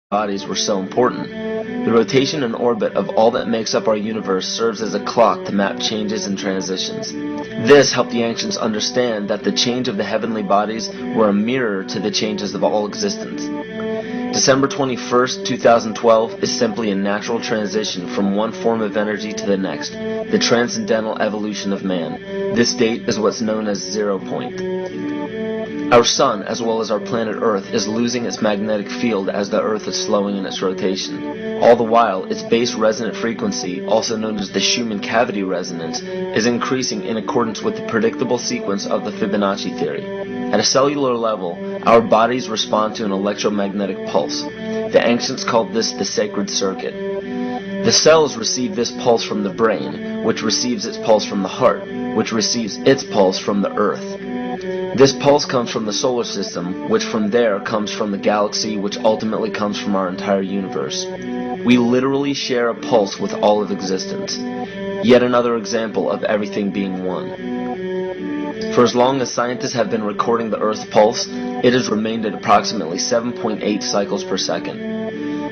bodies were so important. The rotation and orbit of all that makes up our universe serves as a clock to map changes and transitions. This helped the ancients understand that the change of the heavenly bodies were a mirror to the changes of all existence. December 21st, 2012 is simply a natural transition from one form of energy to the next, the transcendental evolution of man. This date is what's known as 0 point. Our sun, as well as our planet Earth, is losing its magnetic field as the Earth is slowing in its rotation. All the while, its base resonant frequency, also known as the Schumann cavity resonance, is increasing in accordance with the predictable sequence of the Fibonacci theory. At a cellular level, our bodies respond to an electromagnetic pulse. The ancients called this the sacred circuit. The cells receive this pulse from the brain, which receives its pulse from the heart, which receives its pulse from the Earth. This pulse comes from the solar system, which from there comes from the galaxy, which ultimately comes from our entire universe. We literally share a pulse with all of existence. Yet another example of everything being one. For as long as scientists have been recording the Earth's pulse, it has remained at approximately 7.8 cycles per second.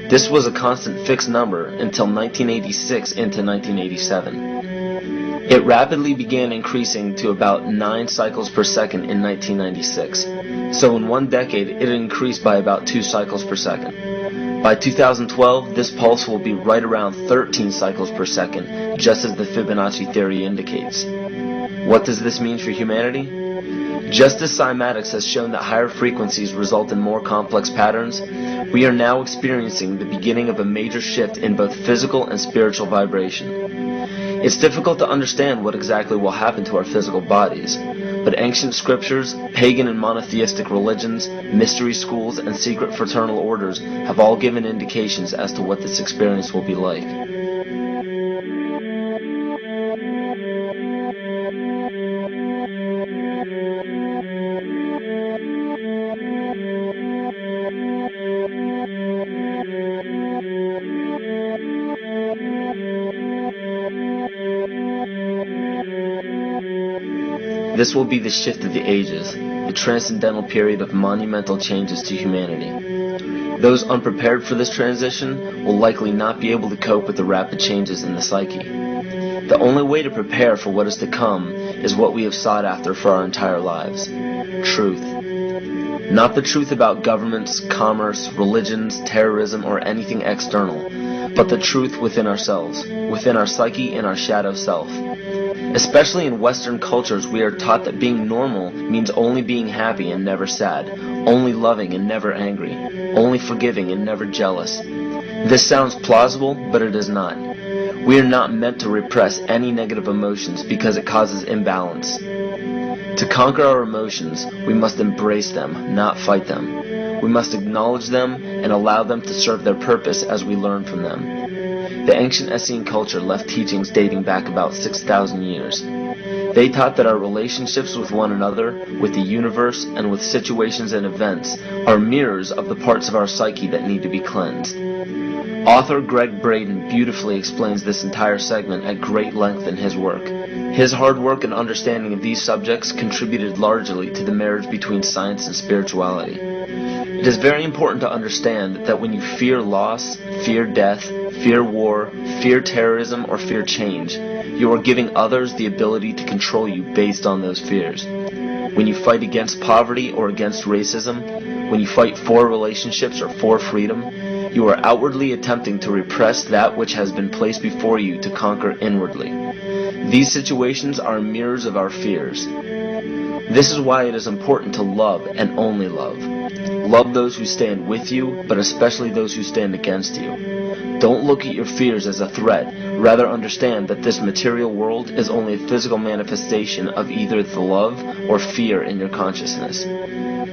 This was a constant fixed number until 1986 into 1987. It rapidly began increasing to about 9 cycles per second in 1996. So in one decade, it increased by about 2 cycles per second. By 2012, this pulse will be right around 13 cycles per second, just as the Fibonacci theory indicates. What does this mean for humanity? Just as cymatics has shown that higher frequencies result in more complex patterns, we are now experiencing the beginning of a major shift in both physical and spiritual vibration. It's difficult to understand what exactly will happen to our physical bodies, but ancient scriptures, pagan and monotheistic religions, mystery schools, and secret fraternal orders have all given indications as to what this experience will be like. This will be the shift of the ages, the transcendental period of monumental changes to humanity. Those unprepared for this transition will likely not be able to cope with the rapid changes in the psyche. The only way to prepare for what is to come is what we have sought after for our entire lives: truth. Not the truth about governments, commerce, religions, terrorism, or anything external, but the truth within ourselves, within our psyche and our shadow self. Especially in Western cultures, we are taught that being normal means only being happy and never sad, only loving and never angry, only forgiving and never jealous. This sounds plausible, but it is not. We are not meant to repress any negative emotions because it causes imbalance. To conquer our emotions, we must embrace them, not fight them. We must acknowledge them and allow them to serve their purpose as we learn from them. The ancient Essene culture left teachings dating back about 6,000 years. They taught that our relationships with one another, with the universe, and with situations and events are mirrors of the parts of our psyche that need to be cleansed. Author Greg Braden beautifully explains this entire segment at great length in his work. His hard work and understanding of these subjects contributed largely to the marriage between science and spirituality. It is very important to understand that when you fear loss, fear death, fear war, fear terrorism, or fear change, you are giving others the ability to control you based on those fears. When you fight against poverty or against racism, when you fight for relationships or for freedom, you are outwardly attempting to repress that which has been placed before you to conquer inwardly. These situations are mirrors of our fears. This is why it is important to love and only love. Love those who stand with you, but especially those who stand against you. Don't look at your fears as a threat. Rather understand that this material world is only a physical manifestation of either the love or fear in your consciousness.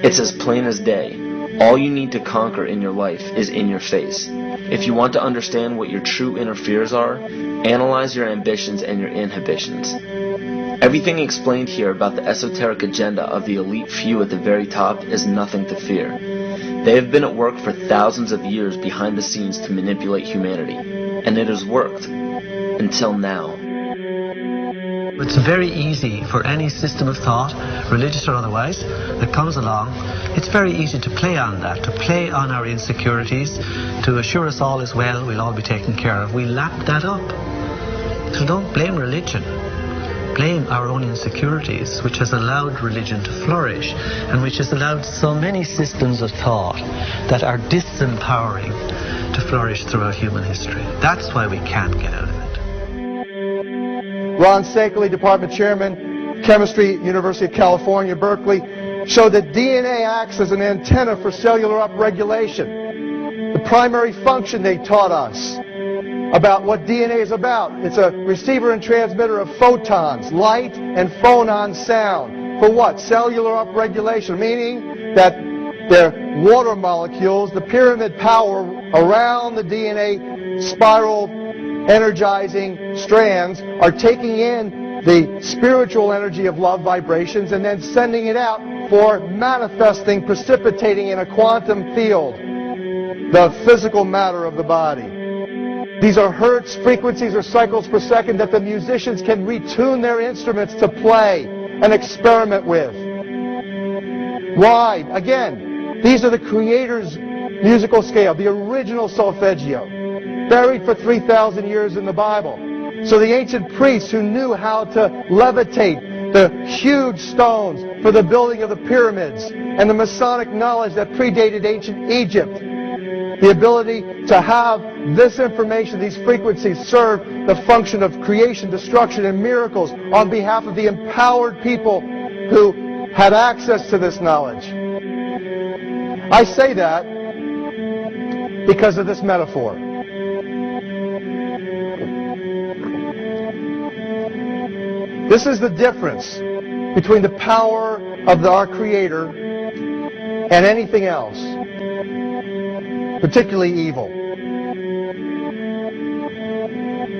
It's as plain as day. All you need to conquer in your life is in your face. If you want to understand what your true inner fears are, analyze your ambitions and your inhibitions. Everything explained here about the esoteric agenda of the elite few at the very top is nothing to fear. They have been at work for thousands of years behind the scenes to manipulate humanity, and it has worked. Until now. It's very easy for any system of thought, religious or otherwise, that comes along It's very easy to play on that, to play on our insecurities, to assure us all is well, we'll all be taken care of. We lap that up. So don't blame religion. Blame our own insecurities, which has allowed religion to flourish and which has allowed so many systems of thought that are disempowering to flourish throughout human history. That's why we can't get out of it. Ron Sakeley, Department Chairman, Chemistry, University of California, Berkeley, showed that DNA acts as an antenna for cellular upregulation. The primary function they taught us about what DNA is about. It's a receiver and transmitter of photons, light, and phonon sound. For what? Cellular upregulation, meaning that their water molecules, the pyramid power around the DNA spiral energizing strands, are taking in the spiritual energy of love vibrations and then sending it out for manifesting, precipitating in a quantum field, the physical matter of the body. These are hertz, frequencies, or cycles per second that the musicians can retune their instruments to play and experiment with. Why? Again, these are the Creator's musical scale, the original solfeggio, buried for 3,000 years in the Bible. So the ancient priests who knew how to levitate the huge stones for the building of the pyramids and the Masonic knowledge that predated ancient Egypt, the ability to have this information, these frequencies, serve the function of creation, destruction, and miracles on behalf of the empowered people who had access to this knowledge. I say that because of this metaphor. This is the difference between the power of our Creator and anything else, particularly evil.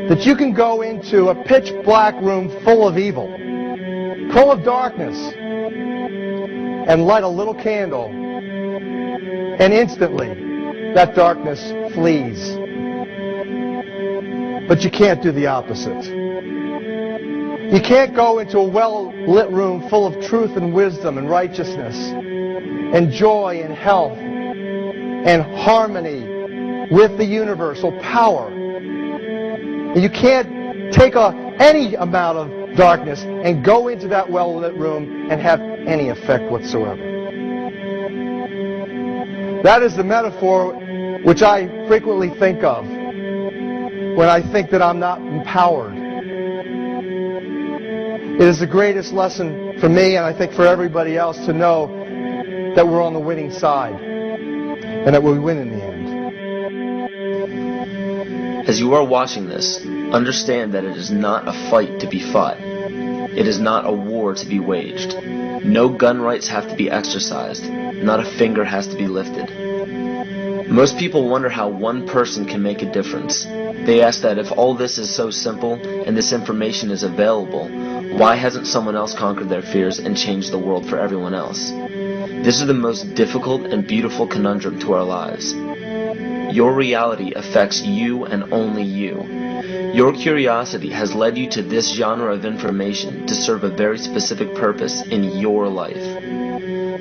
That you can go into a pitch black room full of evil, full of darkness, and light a little candle, and instantly that darkness flees. But you can't do the opposite. You can't go into a well-lit room full of truth and wisdom and righteousness and joy and health and harmony with the universal power. And you can't take any amount of darkness and go into that well-lit room and have any effect whatsoever. That is the metaphor which I frequently think of when I think that I'm not empowered. It is the greatest lesson for me, and I think for everybody else, to know that we're on the winning side and that we win in the end. As you are watching this, understand that it is not a fight to be fought. It is not a war to be waged. No gun rights have to be exercised. Not a finger has to be lifted. Most people wonder how one person can make a difference. They ask that if all this is so simple and this information is available, why hasn't someone else conquered their fears and changed the world for everyone else? This is the most difficult and beautiful conundrum to our lives. Your reality affects you and only you. Your curiosity has led you to this genre of information to serve a very specific purpose in your life.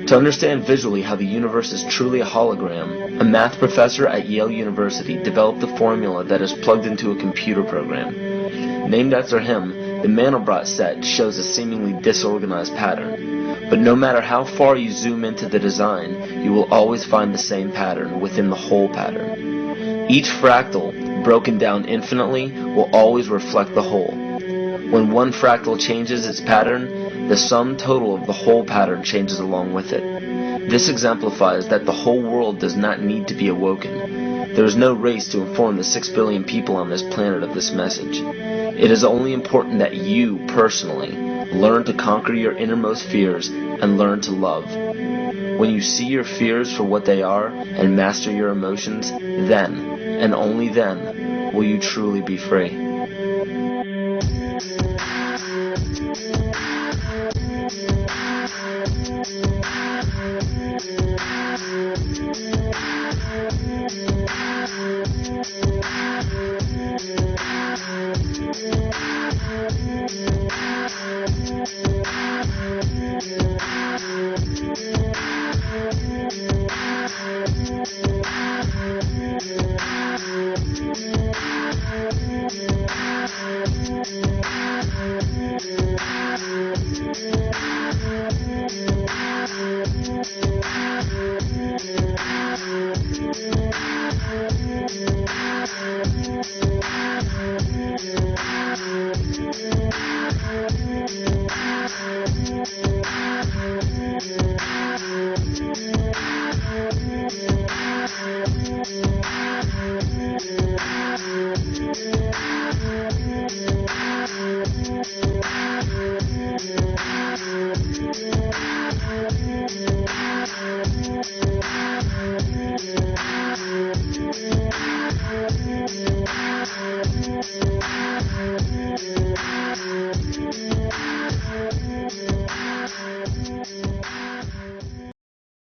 To understand visually how the universe is truly a hologram, a math professor at Yale University developed a formula that is plugged into a computer program. Named after him, the Mandelbrot set shows a seemingly disorganized pattern. But no matter how far you zoom into the design, you will always find the same pattern within the whole pattern. Each fractal, broken down infinitely, will always reflect the whole. When one fractal changes its pattern, the sum total of the whole pattern changes along with it. This exemplifies that the whole world does not need to be awoken. There is no race to inform the 6 billion people on this planet of this message. It is only important that you, personally, learn to conquer your innermost fears and learn to love. When you see your fears for what they are and master your emotions, then, and only then, will you truly be free.